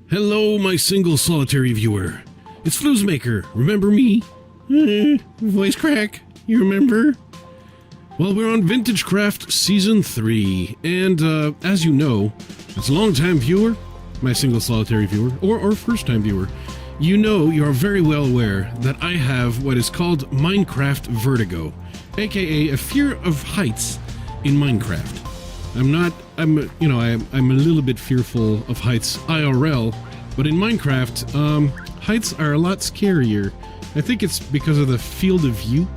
Hello, my single solitary viewer. It's Floozemaker. Remember me? Voice crack. You remember? Well, we're on VintageCraft Season 3, and as you know, as a long-time viewer, my single solitary viewer, or first-time viewer, you know, you're very well aware that I have what is called Minecraft vertigo, aka a fear of heights in Minecraft. I'm a little bit fearful of heights IRL, but in Minecraft, heights are a lot scarier. I think it's because of the field of view,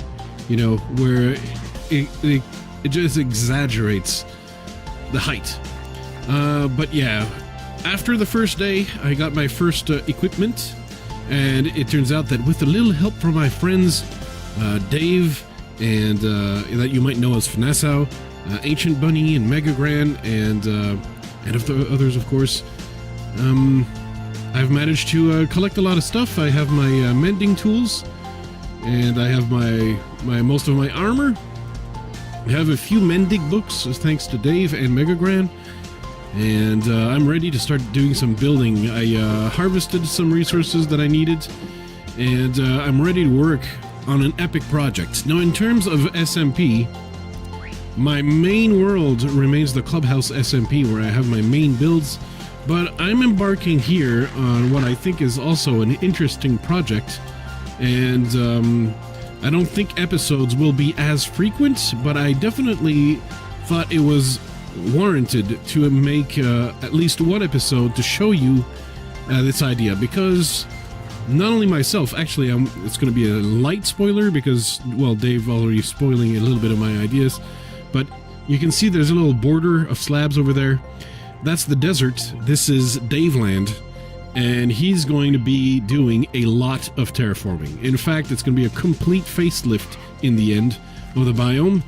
you know, where it just exaggerates the height. But yeah, after the first day, I got my first equipment, and it turns out that with a little help from my friends, Dave, and that you might know as Finessau, Ancient Bunny and Mega Gran, and of the others, of course. I've managed to collect a lot of stuff. I have my mending tools, and I have my most of my armor. I have a few mending books, thanks to Dave and Mega Gran, and I'm ready to start doing some building. I harvested some resources that I needed, and I'm ready to work on an epic project. Now, in terms of SMP, my main world remains the Clubhouse SMP, where I have my main builds, but I'm embarking here on what I think is also an interesting project, and I don't think episodes will be as frequent, but I definitely thought it was warranted to make at least one episode to show you this idea, because not only myself, actually, it's going to be a light spoiler because, well, Dave already spoiling a little bit of my ideas. But you can see there's a little border of slabs over there. That's the desert. This is Daveland, and he's going to be doing a lot of terraforming. In fact, it's going to be a complete facelift in the end of the biome,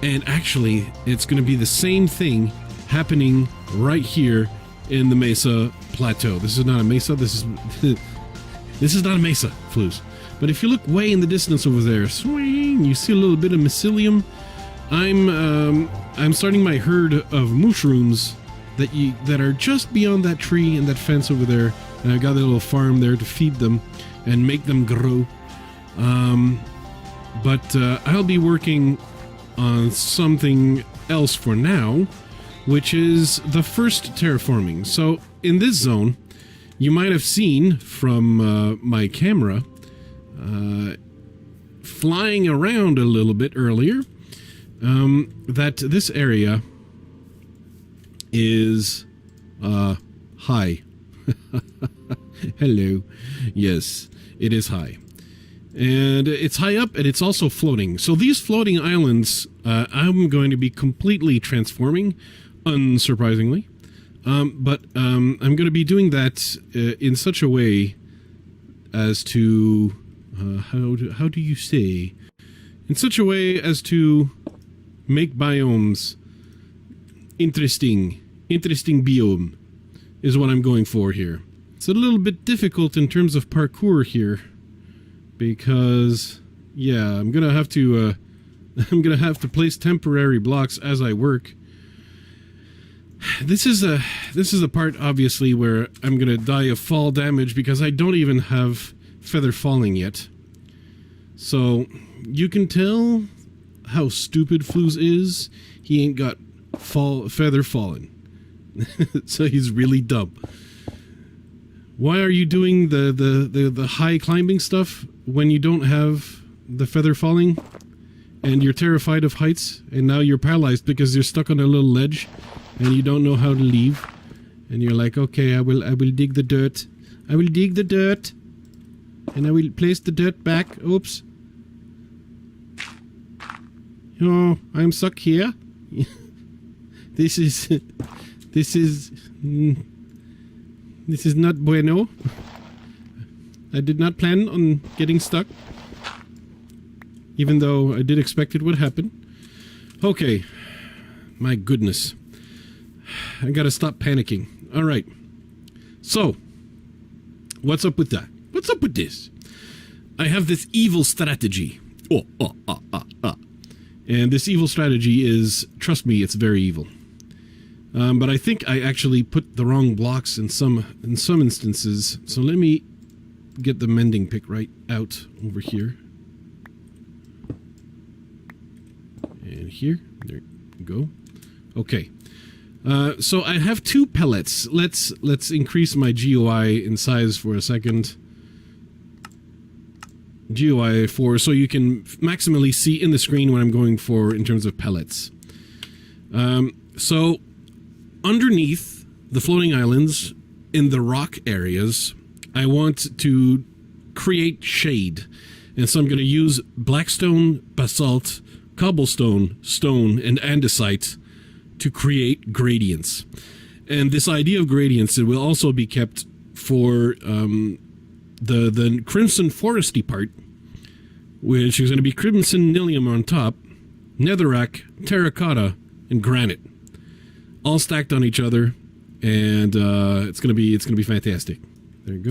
and actually, it's going to be the same thing happening right here in the Mesa Plateau. This is not a mesa. This is not a mesa, Floos. But if you look way in the distance over there, swing, you see a little bit of mycelium. I'm starting my herd of mushrooms that are just beyond that tree and that fence over there, and I got a little farm there to feed them and make them grow. But I'll be working on something else for now, which is the first terraforming. So in this zone, you might have seen from my camera flying around a little bit earlier, that this area is high. Hello. Yes, it is high. And it's high up, and it's also floating. So these floating islands, I'm going to be completely transforming, unsurprisingly. But I'm going to be doing that in such a way as to... how do you say? In such a way as to make biomes interesting biome is what I'm going for here. It's a little bit difficult in terms of parkour here, because yeah, I'm gonna have to place temporary blocks as I work. This is a part, obviously, where I'm gonna die of fall damage because I don't even have feather falling yet. So you can tell how stupid Floos is. He ain't got feather falling. So he's really dumb. Why are you doing the high climbing stuff when you don't have the feather falling and you're terrified of heights, and now you're paralyzed because you're stuck on a little ledge and you don't know how to leave, and you're like, okay, I will dig the dirt. I will dig the dirt, and I will place the dirt back. Oops. Oh, I'm stuck here. This is not bueno. I did not plan on getting stuck, even though I did expect it would happen. Okay, my goodness. I gotta stop panicking. Alright. So, what's up with that? What's up with this? I have this evil strategy. And this evil strategy is, trust me, it's very evil. But I think I actually put the wrong blocks in some instances. So let me get the mending pick right out over here. And here. There you go. Okay. So I have 2 pellets. Let's increase my GUI in size for a second. GUI 4, so you can maximally see in the screen what I'm going for in terms of pellets. So underneath the floating islands in the rock areas, I want to create shade. And so I'm going to use blackstone, basalt, cobblestone, stone, and andesite to create gradients. And this idea of gradients, it will also be kept for the crimson foresty part, which is going to be crimson nilium on top, netherrack, terracotta, and granite, all stacked on each other, and it's going to be fantastic. There you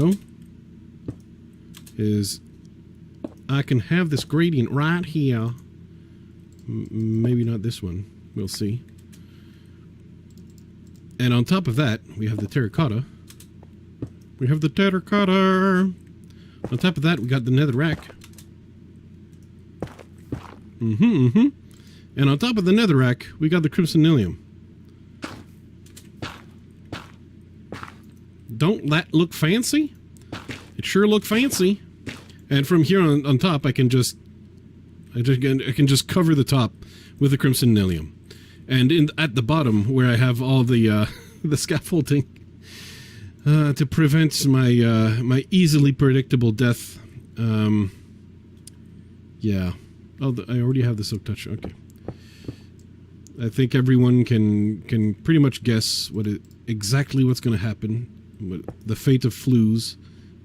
go. I can have this gradient right here. Maybe not this one. We'll see. And on top of that, we have the terracotta. We have the terracotta. On top of that, we got the netherrack. And on top of the netherrack, we got the crimson nilium. Don't that look fancy? It sure look fancy. And from here on top, I can just cover the top with the crimson nilium. And at the bottom, where I have all the the scaffolding to prevent my my easily predictable death. Yeah. Oh, I already have the silk touch. Okay. I think everyone can pretty much guess exactly what's going to happen. The fate of flues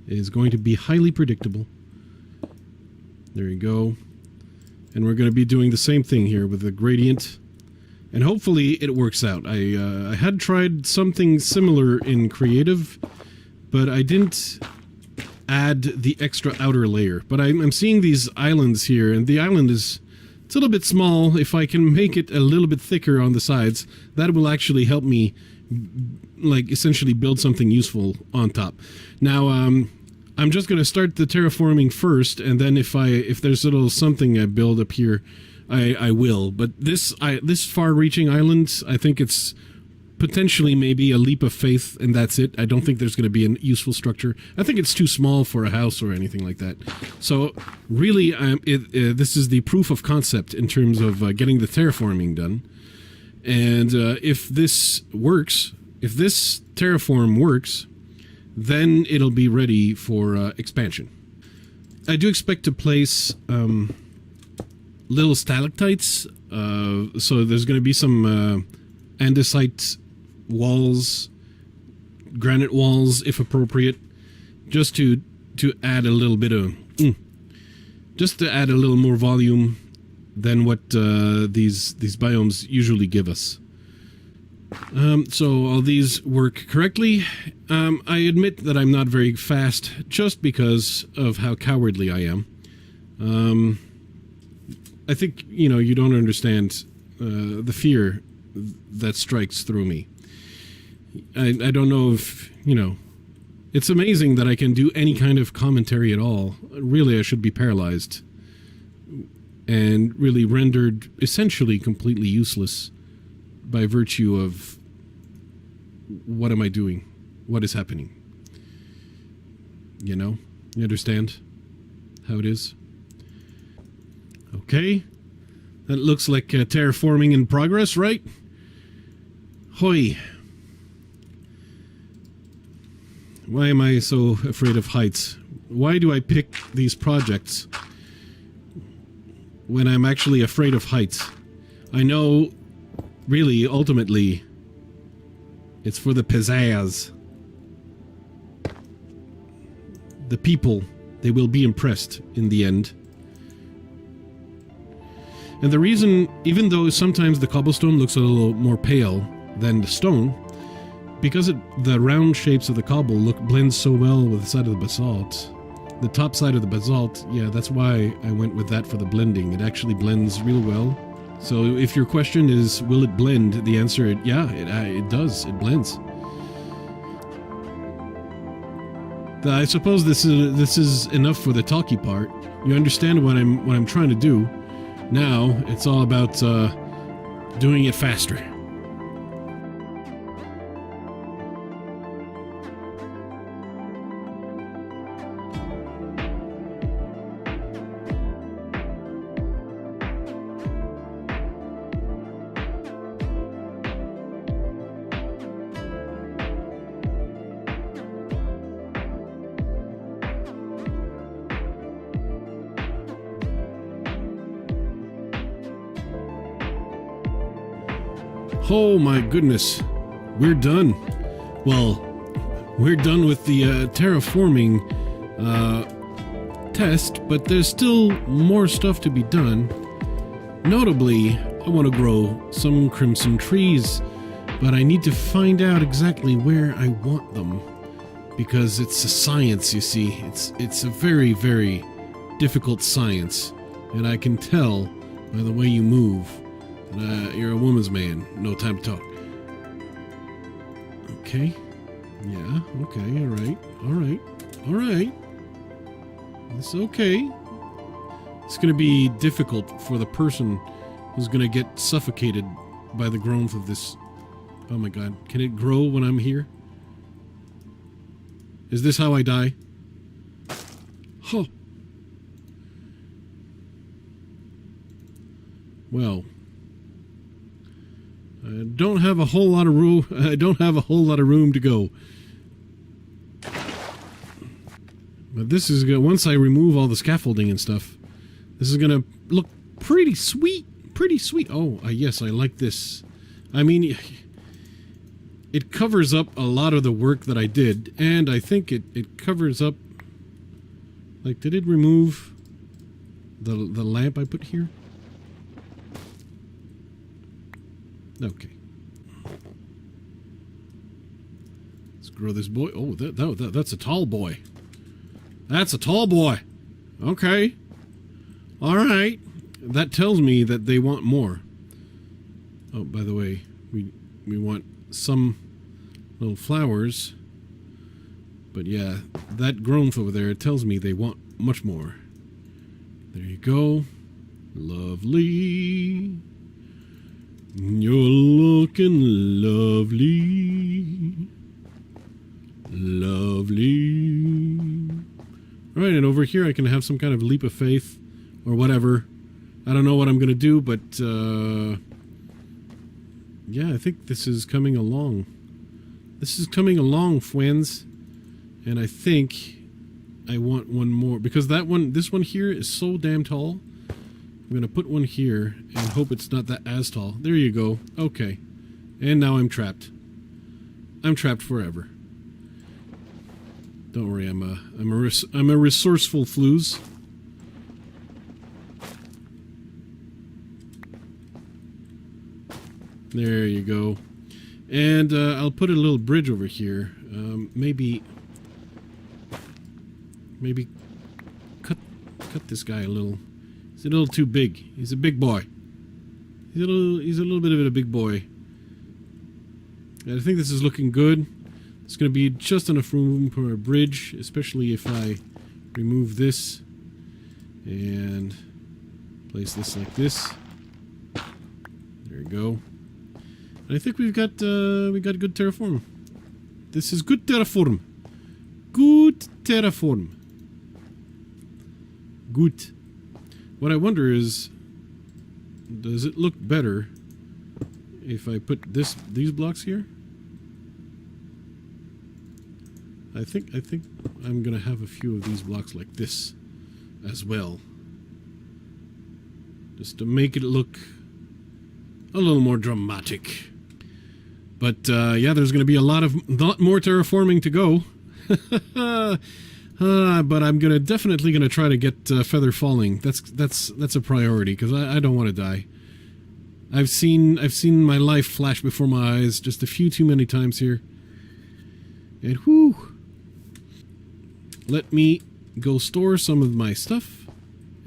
is going to be highly predictable. There you go. And we're going to be doing the same thing here with the gradient. And hopefully it works out. I had tried something similar in creative, but I didn't add the extra outer layer. But I'm seeing these islands here, and the island it's a little bit small. If I can make it a little bit thicker on the sides, that will actually help me, like, essentially build something useful on top. Now, I'm just going to start the terraforming first, and then if there's a little something I build up here, I will. But this far-reaching island, I think it's potentially maybe a leap of faith, and that's it. I don't think there's going to be a useful structure. I think it's too small for a house or anything like that. So really, this is the proof of concept in terms of getting the terraforming done. And if this works, if this terraform works, then it'll be ready for expansion. I do expect to place little stalactites, so there's going to be some andesite walls, granite walls if appropriate, just to add a little bit of just to add a little more volume than what these biomes usually give us. So all these work correctly. I admit that I'm not very fast just because of how cowardly I am. I think, you don't understand the fear that strikes through me. I don't know if, it's amazing that I can do any kind of commentary at all. Really, I should be paralyzed and really rendered essentially completely useless by virtue of what am I doing? What is happening? You understand how it is? Okay, that looks like terraforming in progress, right? Hoi. Why am I so afraid of heights? Why do I pick these projects when I'm actually afraid of heights? I know, really, ultimately, it's for the pizzazz. The people, they will be impressed in the end. And the reason, even though sometimes the cobblestone looks a little more pale than the stone, because the round shapes of the cobble blends so well with the side of the basalt. The top side of the basalt, yeah, that's why I went with that for the blending. It actually blends real well. So if your question is, will it blend? The answer, yeah, it does. It blends. I suppose this is enough for the talky part. You understand what I'm trying to do. Now it's all about doing it faster. Oh my goodness, we're done. Well, we're done with the terraforming test, but there's still more stuff to be done. Notably, I want to grow some crimson trees, but I need to find out exactly where I want them, because it's a science, you see. It's a very, very difficult science, and I can tell by the way you move. You're a woman's man. No time to talk. Okay. Yeah, okay, alright. It's okay. It's gonna be difficult for the person who's gonna get suffocated by the growth of this. Oh my god. Can it grow when I'm here? Is this how I die? Huh. Well, I don't have a whole lot of room. I don't have a whole lot of room to go. But this is good. Once I remove all the scaffolding and stuff, this is gonna look pretty sweet. Pretty sweet. Oh, yes, I like this. I mean, it covers up a lot of the work that I did, and I think it covers up. Like, did it remove the lamp I put here? Okay. Let's grow this boy. Oh, that's a tall boy. That's a tall boy. Okay. All right. That tells me that they want more. Oh, by the way, we want some little flowers. But yeah, that growth over there, it tells me they want much more. There you go. Lovely. You're looking lovely. Lovely. Alright, and over here I can have some kind of leap of faith or whatever. I don't know what I'm going to do, but yeah, I think this is coming along. This is coming along, friends. And I think I want one more, because this one here is so damn tall. I'm going to put one here and hope it's not that as tall. There you go. Okay. And now I'm trapped. I'm trapped forever. Don't worry, I'm a resourceful flues. There you go. And I'll put a little bridge over here. Maybe cut this guy a little. He's a little too big. He's a big boy. He's a little bit of a big boy. And I think this is looking good. It's going to be just enough room for a bridge, especially if I remove this and place this like this. There you go. And I think we got good terraform. This is good terraform. Good terraform. Good. What I wonder is, does it look better if I put these blocks here? I think I'm gonna have a few of these blocks like this as well, just to make it look a little more dramatic. But yeah, there's gonna be a lot more terraforming to go. But I'm definitely gonna try to get feather falling. That's a priority, because I don't want to die. I've seen my life flash before my eyes just a few too many times here. And whew. Let me go store some of my stuff,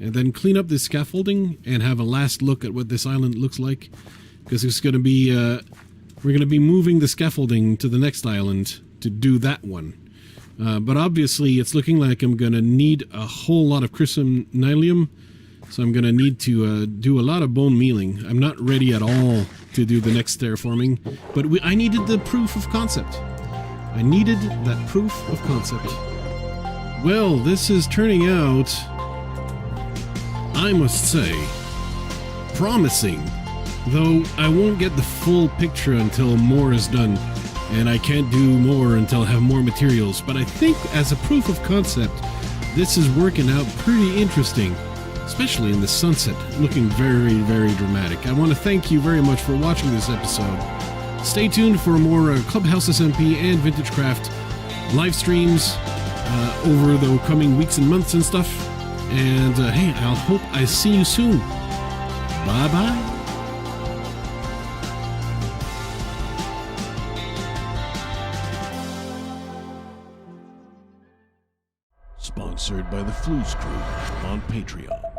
and then clean up this scaffolding and have a last look at what this island looks like, because it's going to be we're going to be moving the scaffolding to the next island to do that one. But obviously it's looking like I'm going to need a whole lot of chrysonilium, so I'm going to need to do a lot of bone mealing. I'm not ready at all to do the next terraforming, but I needed the proof of concept. I needed that proof of concept. Well, this is turning out, I must say, promising. Though I won't get the full picture until more is done, and I can't do more until I have more materials. But I think as a proof of concept, this is working out pretty interesting, especially in the sunset, looking very, very dramatic. I want to thank you very much for watching this episode. Stay tuned for more Clubhouse SMP and VintageCraft live streams over the coming weeks and months and stuff. And hey, I'll hope I see you soon. Bye-bye. Sponsored by the Flues Crew on Patreon.